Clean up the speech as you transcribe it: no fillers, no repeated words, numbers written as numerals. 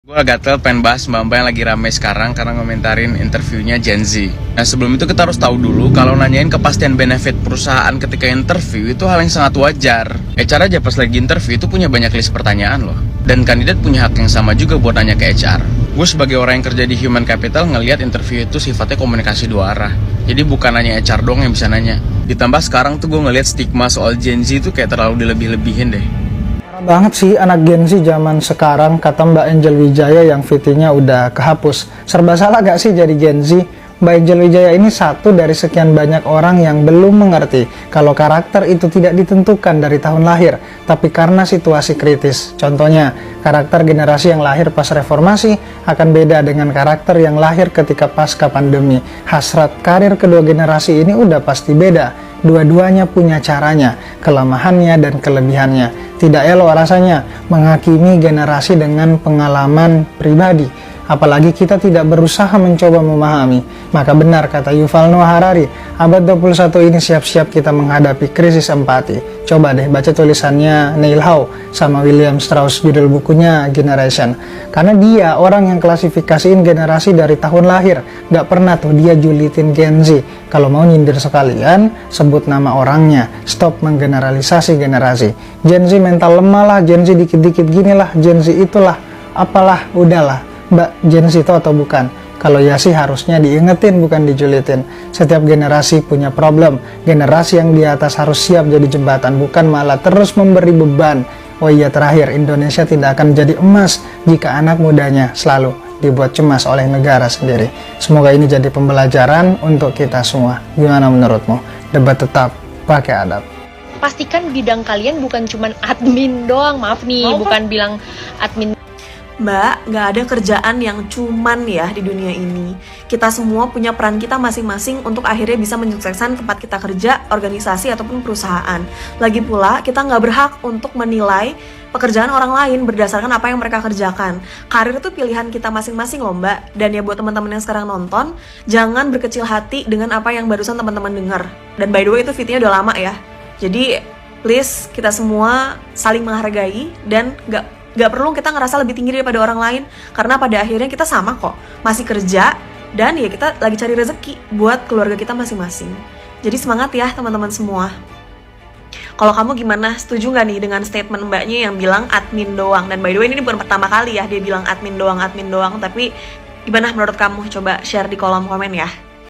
Gue gatel pengen bahas mbak-mbak yang lagi rame sekarang karena ngomentarin interviewnya Gen Z. Nah sebelum itu kita harus tahu dulu kalau nanyain kepastian benefit perusahaan ketika interview itu hal yang sangat wajar. HR aja pas lagi interview itu punya banyak list pertanyaan loh. Dan kandidat punya hak yang sama juga buat nanya ke HR. Gue sebagai orang yang kerja di human capital ngelihat interview itu sifatnya komunikasi dua arah. Jadi bukan hanya HR doang yang bisa nanya. Ditambah sekarang tuh gue ngelihat stigma soal Gen Z itu kayak terlalu dilebih-lebihin deh. Banget sih anak Gen Z zaman sekarang, kata Mbak Angel Wijaya yang VT-nya udah kehapus. Serba salah gak sih jadi Gen Z? Mbak Angel Wijaya ini satu dari sekian banyak orang yang belum mengerti kalau karakter itu tidak ditentukan dari tahun lahir, tapi karena situasi kritis. Contohnya, karakter generasi yang lahir pas reformasi akan beda dengan karakter yang lahir ketika pasca pandemi. Hasrat karir kedua generasi ini udah pasti beda. Dua-duanya punya caranya, kelemahannya dan kelebihannya. Tidak elok rasanya menghakimi generasi dengan pengalaman pribadi. Apalagi kita tidak berusaha mencoba memahami. Maka benar kata Yuval Noah Harari, abad 21 ini siap-siap kita menghadapi krisis empati. Coba deh baca tulisannya Neil Howe sama William Strauss, judul bukunya Generation. Karena dia orang yang klasifikasiin generasi dari tahun lahir. Gak pernah tuh dia julitin Gen Z. Kalau mau nyindir sekalian, sebut nama orangnya. Stop menggeneralisasi generasi. Gen Z mental lemah lah, Gen Z dikit-dikit gini lah, Gen Z itulah, apalah, udahlah. Mbak, Gen Z itu atau bukan? Kalau ya sih harusnya diingetin bukan dijulitin. Setiap generasi punya problem. Generasi yang di atas harus siap jadi jembatan, bukan malah terus memberi beban. Oh iya, terakhir, Indonesia tidak akan jadi emas jika anak mudanya selalu dibuat cemas oleh negara sendiri. Semoga ini jadi pembelajaran untuk kita semua. Gimana menurutmu? Debat tetap pakai adab. Pastikan bidang kalian bukan cuman admin doang, maaf nih, bukan bilang admin. Mbak, gak ada kerjaan yang cuman ya di dunia ini. Kita semua punya peran kita masing-masing untuk akhirnya bisa menyukseskan tempat kita kerja, organisasi, ataupun perusahaan. Lagi pula, kita gak berhak untuk menilai pekerjaan orang lain berdasarkan apa yang mereka kerjakan. Karir itu pilihan kita masing-masing loh Mbak. Dan ya buat teman-teman yang sekarang nonton, jangan berkecil hati dengan apa yang barusan teman-teman dengar. Dan by the way itu VT-nya udah lama ya. Jadi please kita semua saling menghargai dan gak perlu kita ngerasa lebih tinggi daripada orang lain, karena pada akhirnya kita sama kok, masih kerja dan ya kita lagi cari rezeki buat keluarga kita masing-masing. Jadi semangat ya teman-teman semua. Kalau kamu gimana? Setuju gak nih dengan statement mbaknya yang bilang admin doang? Dan by the way ini bukan pertama kali ya dia bilang admin doang, tapi gimana menurut kamu? Coba share di kolom komen ya.